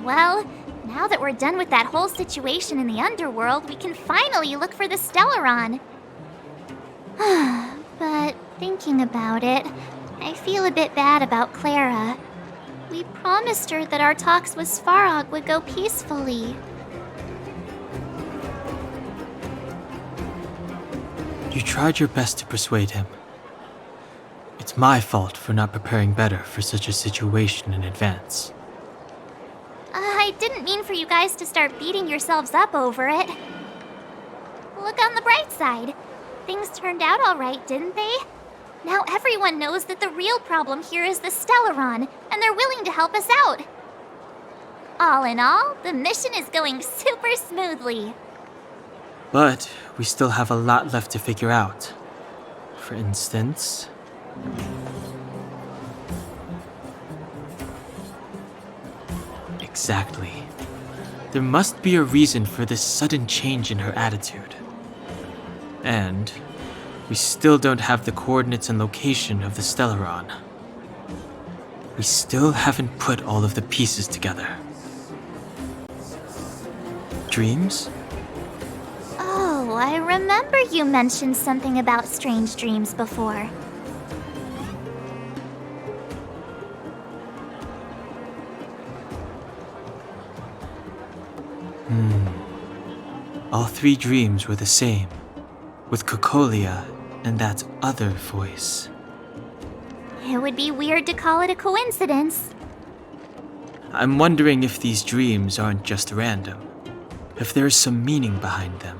Well, now that we're done with that whole situation in the underworld, we can finally look for the Stellaron. But thinking about it, I feel a bit bad about Clara. We promised her that our talks with Svarog would go peacefully. You tried your best to persuade him. It's my fault for not preparing better for such a situation in advance. I didn't mean for you guys to start beating yourselves up over it. Look on the bright side. Things turned out all right, didn't they? Now everyone knows that the real problem here is the Stellaron, and they're willing to help us out. All in all, the mission is going super smoothly. But we still have a lot left to figure out. For instance... Exactly. There must be a reason for this sudden change in her attitude. And we still don't have the coordinates and location of the Stellaron. We still haven't put all of the pieces together. Dreams? Oh, I remember you mentioned something about strange dreams before. All three dreams were the same, with Cocolia and that other voice. It would be weird to call it a coincidence. I'm wondering if these dreams aren't just random, if there's some meaning behind them.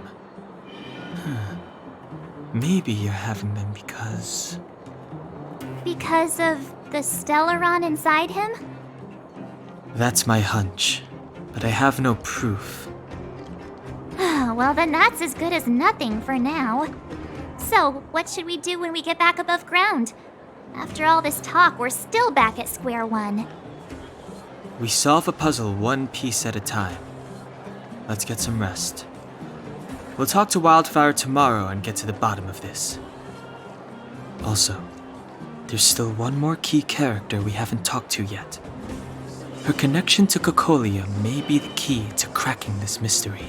Maybe you're having them because... Because of the Stellaron inside him? That's my hunch, but I have no proof. Well, then that's as good as nothing for now. So, what should we do when we get back above ground? After all this talk, we're still back at square one. We solve a puzzle one piece at a time. Let's get some rest. We'll talk to Wildfire tomorrow and get to the bottom of this. Also, there's still one more key character we haven't talked to yet. Her connection to Cocolia may be the key to cracking this mystery.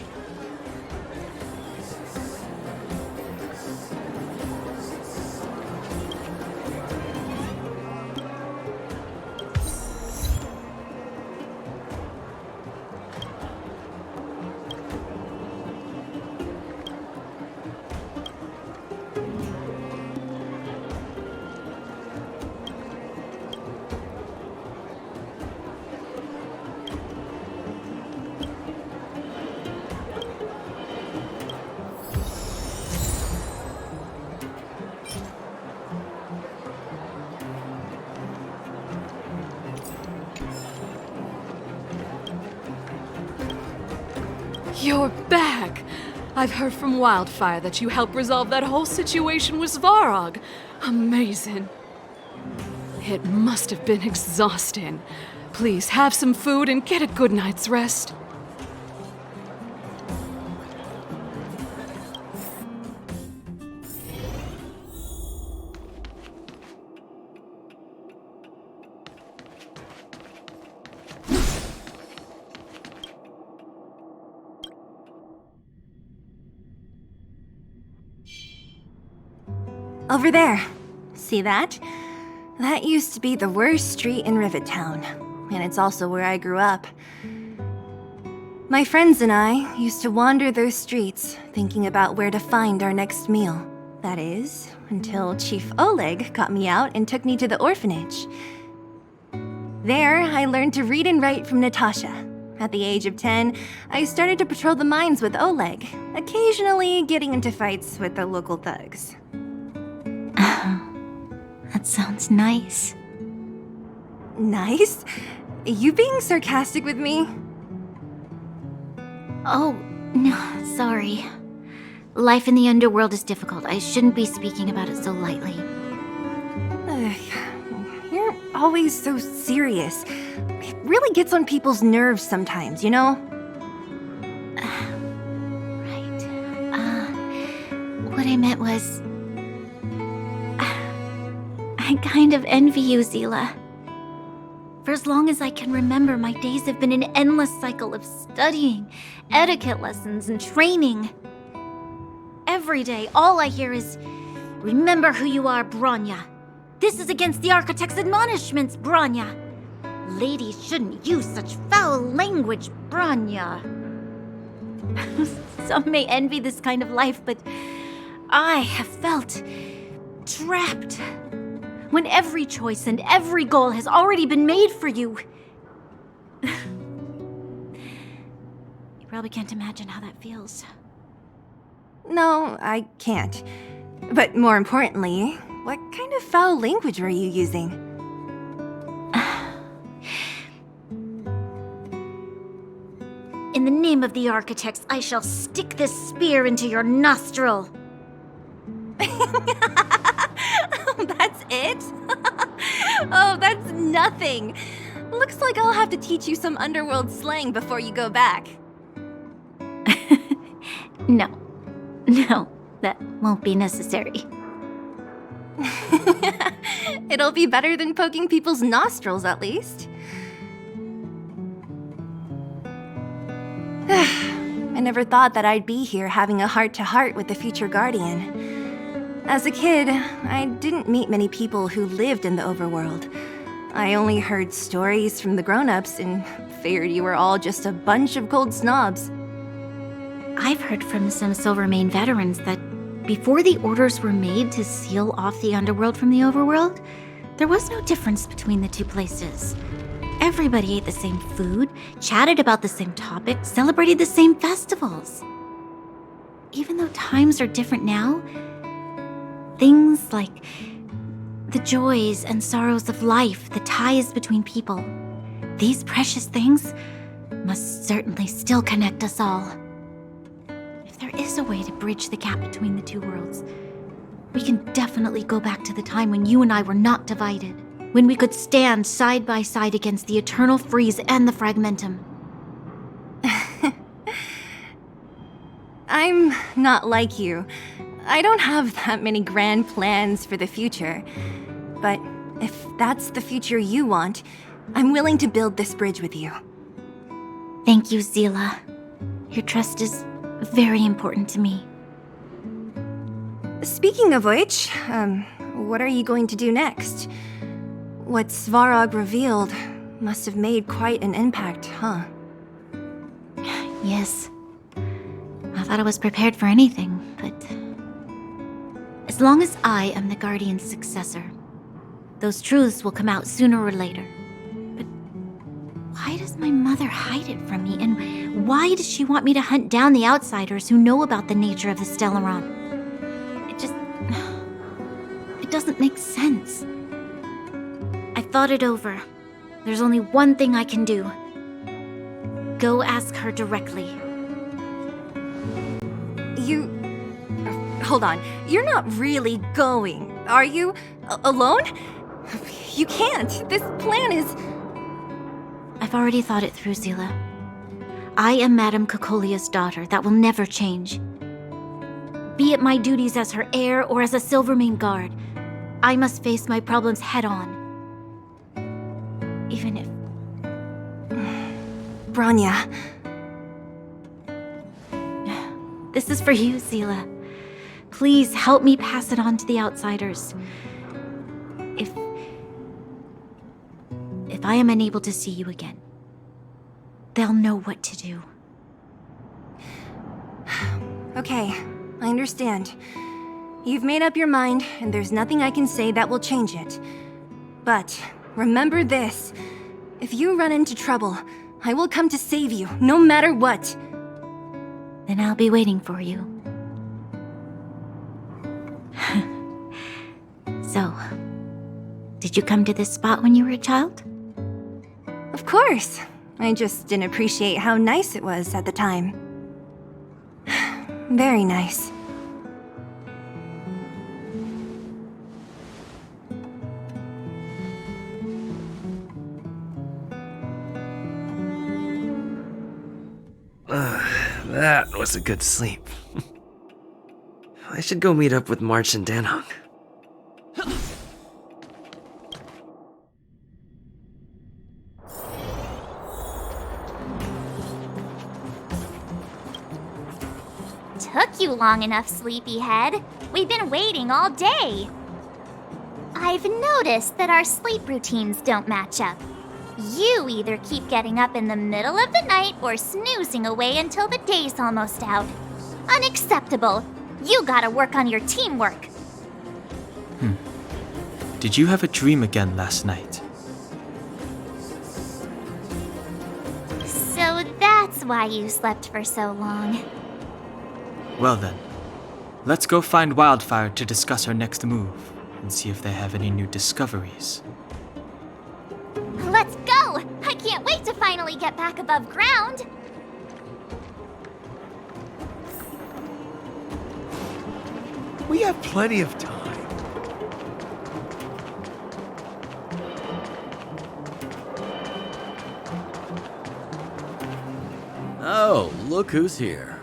You're back! I've heard from Wildfire that you helped resolve that whole situation with Svarog. Amazing. It must have been exhausting. Please have some food and get a good night's rest. Over there. See that? That used to be the worst street in Rivet Town, and it's also where I grew up. My friends and I used to wander those streets, thinking about where to find our next meal. That is, until Chief Oleg got me out and took me to the orphanage. There, I learned to read and write from Natasha. At the age of 10, I started to patrol the mines with Oleg, occasionally getting into fights with the local thugs. That sounds nice. Nice? You being sarcastic with me? Oh, no, sorry. Life in the underworld is difficult. I shouldn't be speaking about it so lightly. You're always so serious. It really gets on people's nerves sometimes, you know? Right. What I meant was... I kind of envy you, Zila. For as long as I can remember, my days have been an endless cycle of studying, etiquette lessons, and training. Every day, all I hear is, "Remember who you are, Bronya. This is against the Architect's admonishments, Bronya. Ladies shouldn't use such foul language, Bronya." Some may envy this kind of life, but I have felt trapped. When every choice and every goal has already been made for you. You probably can't imagine how that feels. No, I can't. But more importantly, what kind of foul language were you using? In the name of the Architects, I shall stick this spear into your nostril. That's it? Oh, that's nothing. Looks like I'll have to teach you some underworld slang before you go back. No, that won't be necessary. It'll be better than poking people's nostrils, at least. I never thought that I'd be here having a heart-to-heart with the future Guardian. As a kid, I didn't meet many people who lived in the overworld. I only heard stories from the grown-ups and figured you were all just a bunch of cold snobs. I've heard from some Silvermane veterans that before the orders were made to seal off the underworld from the overworld, there was no difference between the two places. Everybody ate the same food, chatted about the same topics, celebrated the same festivals. Even though times are different now, things like the joys and sorrows of life, the ties between people, these precious things must certainly still connect us all. If there is a way to bridge the gap between the two worlds, we can definitely go back to the time when you and I were not divided, when we could stand side by side against the Eternal Freeze and the Fragmentum. I'm not like you. I don't have that many grand plans for the future. But if that's the future you want, I'm willing to build this bridge with you. Thank you, Zila. Your trust is very important to me. Speaking of which, what are you going to do next? What Svarog revealed must have made quite an impact, huh? Yes. I thought I was prepared for anything, but as long as I am the Guardian's successor, those truths will come out sooner or later. But why does my mother hide it from me, and why does she want me to hunt down the outsiders who know about the nature of the Stellaron? It doesn't make sense. I thought it over. There's only one thing I can do. Go ask her directly. Hold on. You're not really going, are you? Alone? You can't. This plan is... I've already thought it through, Zila. I am Madame Cocolia's daughter. That will never change. Be it my duties as her heir or as a Silvermane guard, I must face my problems head-on. Even if... Bronya. This is for you, Zila. Please help me pass it on to the outsiders. If I am unable to see you again, they'll know what to do. Okay, I understand. You've made up your mind, and there's nothing I can say that will change it. But remember this. If you run into trouble, I will come to save you, no matter what. Then I'll be waiting for you. So, did you come to this spot when you were a child? Of course. I just didn't appreciate how nice it was at the time. Very nice. That was a good sleep. I should go meet up with March and Danhong. took you long enough, sleepyhead. We've been waiting all day. I've noticed that our sleep routines don't match up. You either keep getting up in the middle of the night or snoozing away until the day's almost out. Unacceptable. You gotta work on your teamwork. Did you have a dream again last night? So that's why you slept for so long. Well then, let's go find Wildfire to discuss our next move and see if they have any new discoveries. Let's go! I can't wait to finally get back above ground. We have plenty of time. Oh, look who's here.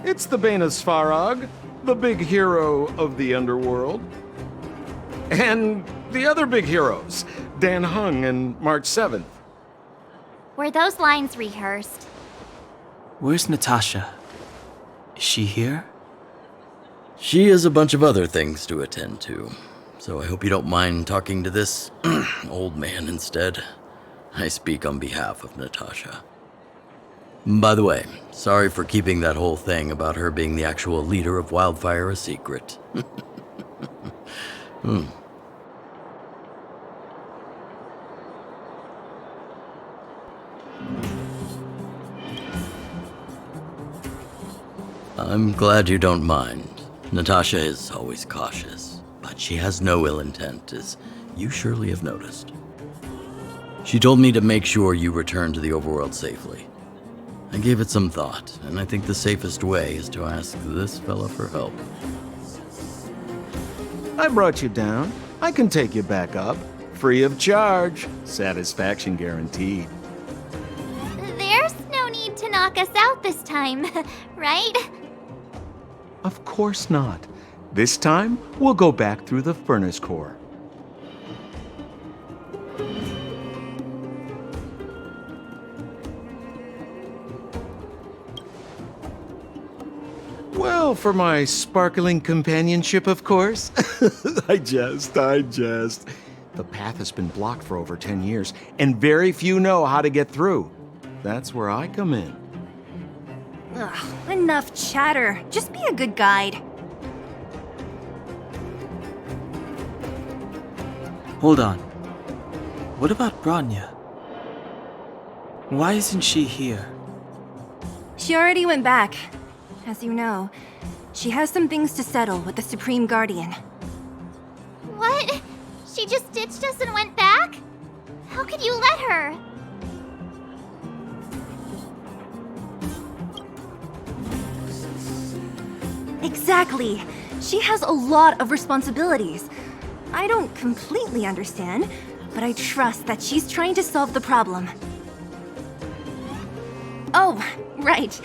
It's the Bane of Svarog, the big hero of the underworld. And the other big heroes, Dan Hung and March 7th. Were those lines rehearsed? Where's Natasha? Is she here? She has a bunch of other things to attend to, so I hope you don't mind talking to this old man instead. I speak on behalf of Natasha. By the way, sorry for keeping that whole thing about her being the actual leader of Wildfire a secret. I'm glad you don't mind. Natasha is always cautious, but she has no ill intent, as you surely have noticed. She told me to make sure you return to the overworld safely. I gave it some thought, and I think the safest way is to ask this fella for help. I brought you down. I can take you back up. Free of charge. Satisfaction guaranteed. There's no need to knock us out this time, right? Of course not. This time, we'll go back through the furnace core. Well, for my sparkling companionship, of course. I jest. The path has been blocked for over 10 years, and very few know how to get through. That's where I come in. Ugh, enough chatter. Just be a good guide. Hold on. What about Branya? Why isn't she here? She already went back. As you know, she has some things to settle with the Supreme Guardian. What? She just ditched us and went back? How could you let her? Exactly. She has a lot of responsibilities. I don't completely understand, but I trust that she's trying to solve the problem. Oh, right.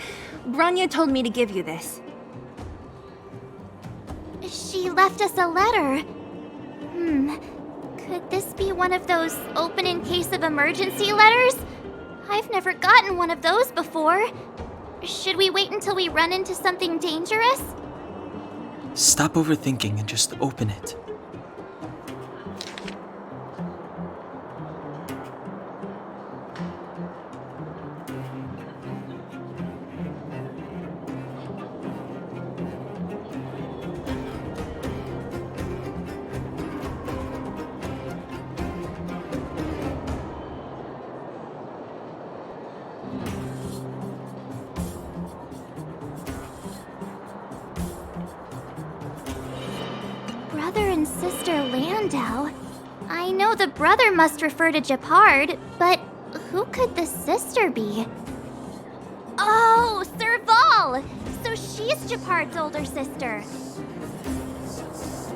Branya told me to give you this. She left us a letter. Could this be one of those open in case of emergency letters? I've never gotten one of those before. Should we wait until we run into something dangerous? Stop overthinking and just open it. Brother and sister Landau. I know the brother must refer to Japard, but who could the sister be? Oh, Serval! So she's Japard's older sister.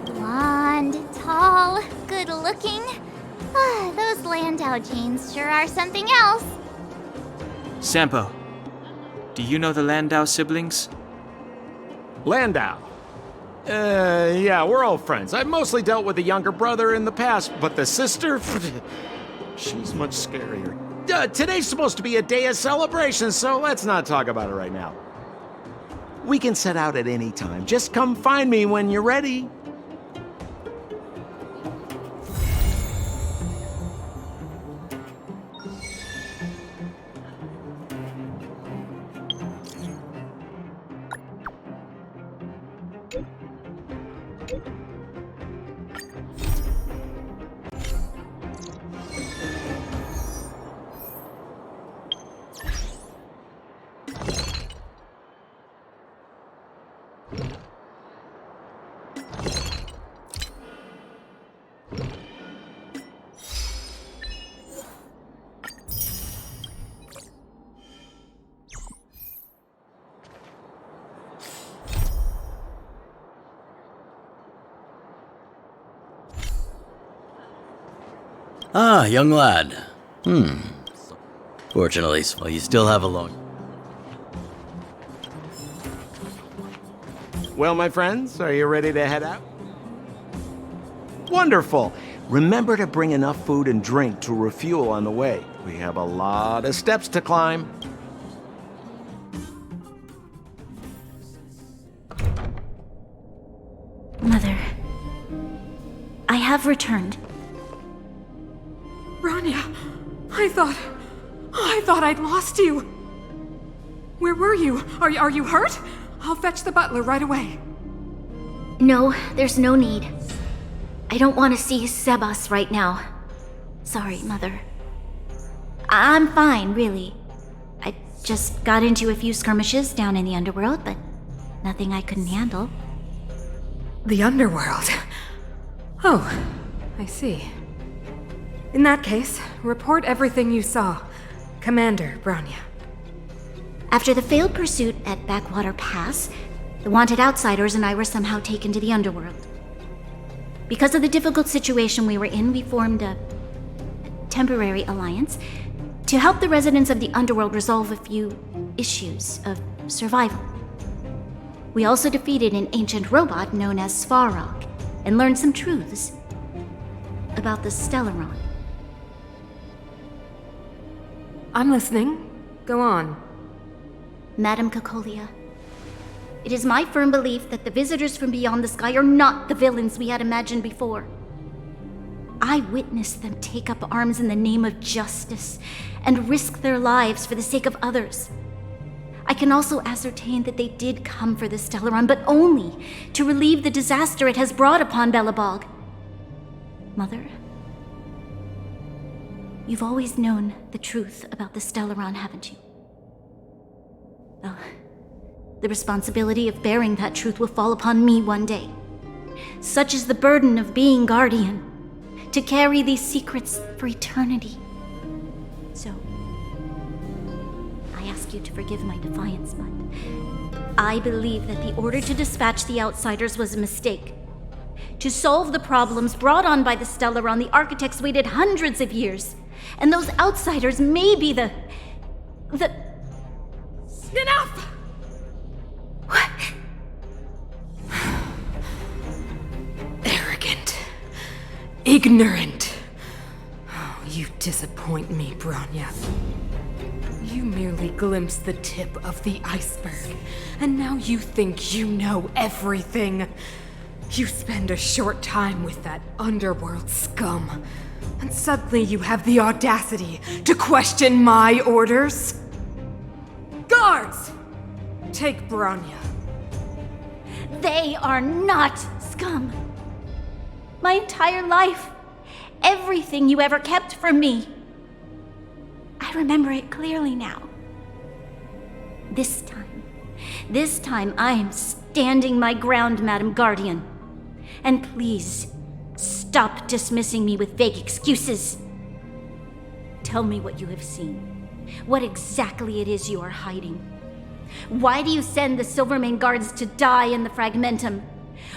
Blonde, tall, good looking. Those Landau genes sure are something else. Sampo, do you know the Landau siblings? Landau. Yeah, we're old friends. I've mostly dealt with the younger brother in the past, but the sister, she's much scarier. Today's supposed to be a day of celebration, so let's not talk about it right now. We can set out at any time. Just come find me when you're ready. Ah, young lad. Fortunately, well, you still have a long... Well, my friends, are you ready to head out? Wonderful. Remember to bring enough food and drink to refuel on the way. We have a lot of steps to climb. Mother, I have returned. Bronya, I thought I'd lost you. Where were you? Are you hurt? I'll fetch the butler right away. No, there's no need. I don't want to see Sebas right now. Sorry, Mother. I'm fine, really. I just got into a few skirmishes down in the underworld, but nothing I couldn't handle. The underworld? Oh, I see. In that case, report everything you saw. Commander Bronya. After the failed pursuit at Backwater Pass, the wanted outsiders and I were somehow taken to the underworld. Because of the difficult situation we were in, we formed a temporary alliance to help the residents of the underworld resolve a few issues of survival. We also defeated an ancient robot known as Svarog and learned some truths about the Stellaron. I'm listening. Go on. Madam Cocolia, it is my firm belief that the visitors from beyond the sky are not the villains we had imagined before. I witnessed them take up arms in the name of justice and risk their lives for the sake of others. I can also ascertain that they did come for the Stellaron, but only to relieve the disaster it has brought upon Belobog. Mother, you've always known the truth about the Stellaron, haven't you? Well, the responsibility of bearing that truth will fall upon me one day. Such is the burden of being guardian, to carry these secrets for eternity. So, I ask you to forgive my defiance, but I believe that the order to dispatch the outsiders was a mistake. To solve the problems brought on by the Stellaron, the architects waited hundreds of years, and those outsiders may be the... Enough! What? Arrogant. Ignorant. Oh, you disappoint me, Bronya. You merely glimpsed the tip of the iceberg, and now you think you know everything. You spend a short time with that underworld scum, and suddenly you have the audacity to question my orders? Guards! Take Bronya. They are not scum. My entire life, everything you ever kept from me. I remember it clearly now. This time I am standing my ground, Madam Guardian. And please, stop dismissing me with vague excuses. Tell me what you have seen. What exactly it is you are hiding. Why do you send the Silvermane guards to die in the Fragmentum?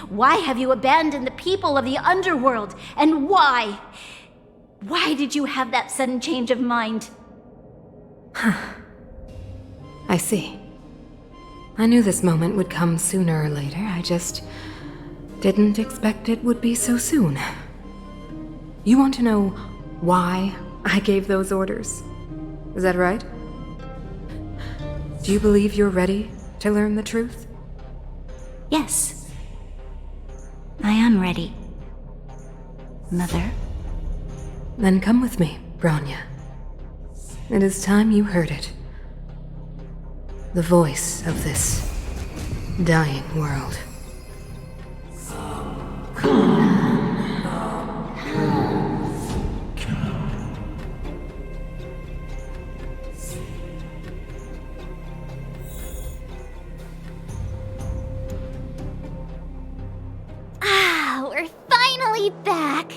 Why have you abandoned the people of the underworld? And why? Why did you have that sudden change of mind? I see. I knew this moment would come sooner or later. I just didn't expect it would be so soon. You want to know why I gave those orders? Is that right? Do you believe you're ready to learn the truth? Yes. I am ready. Mother? Then come with me, Branya. It is time you heard it. The voice of this dying world. Ah, we're finally back.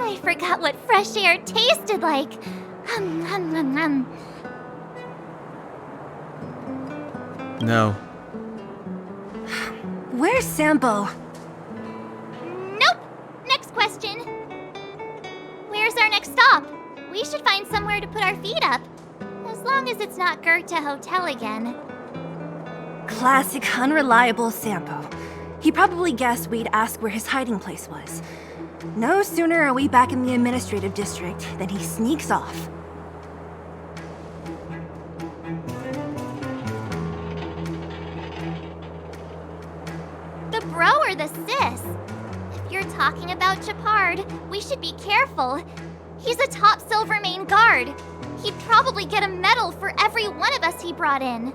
I forgot what fresh air tasted like. No. Where's Sampo? Nope. Next question. Where's our next stop? We should find somewhere to put our feet up. As long as it's not Goethe Hotel again. Classic unreliable Sampo. He probably guessed we'd ask where his hiding place was. No sooner are we back in the administrative district than he sneaks off. The bro or the sis? If you're talking about Japard, we should be careful. He's a top Silvermane guard. He'd probably get a medal for every one of us he brought in.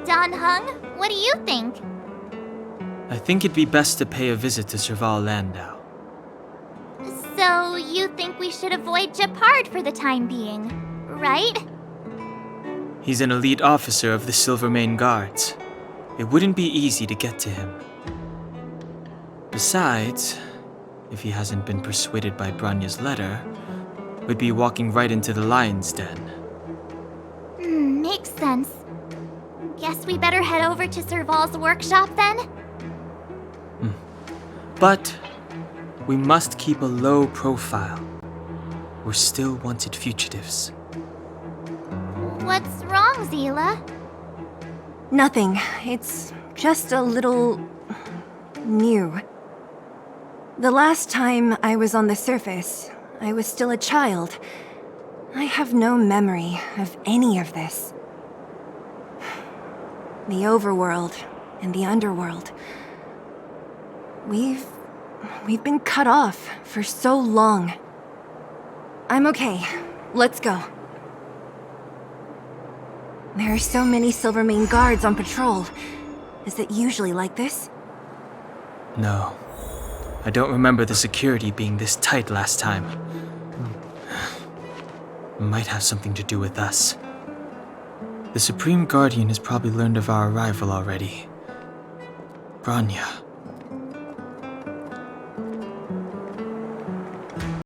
Don Hung, what do you think? I think it'd be best to pay a visit to Serval Landau. So you think we should avoid Japard for the time being, right? He's an elite officer of the Silvermane Guards. It wouldn't be easy to get to him. Besides, if he hasn't been persuaded by Branya's letter, we'd be walking right into the lion's den. Makes sense. Guess we better head over to Serval's workshop then? But we must keep a low profile. We're still wanted fugitives. What's wrong, Zila? Nothing. It's just a little... new. The last time I was on the surface, I was still a child. I have no memory of any of this. The overworld and the underworld. We've been cut off for so long. I'm okay. Let's go. There are so many Silvermane guards on patrol. Is it usually like this? No. I don't remember the security being this tight last time. Might have something to do with us. The Supreme Guardian has probably learned of our arrival already. Branya.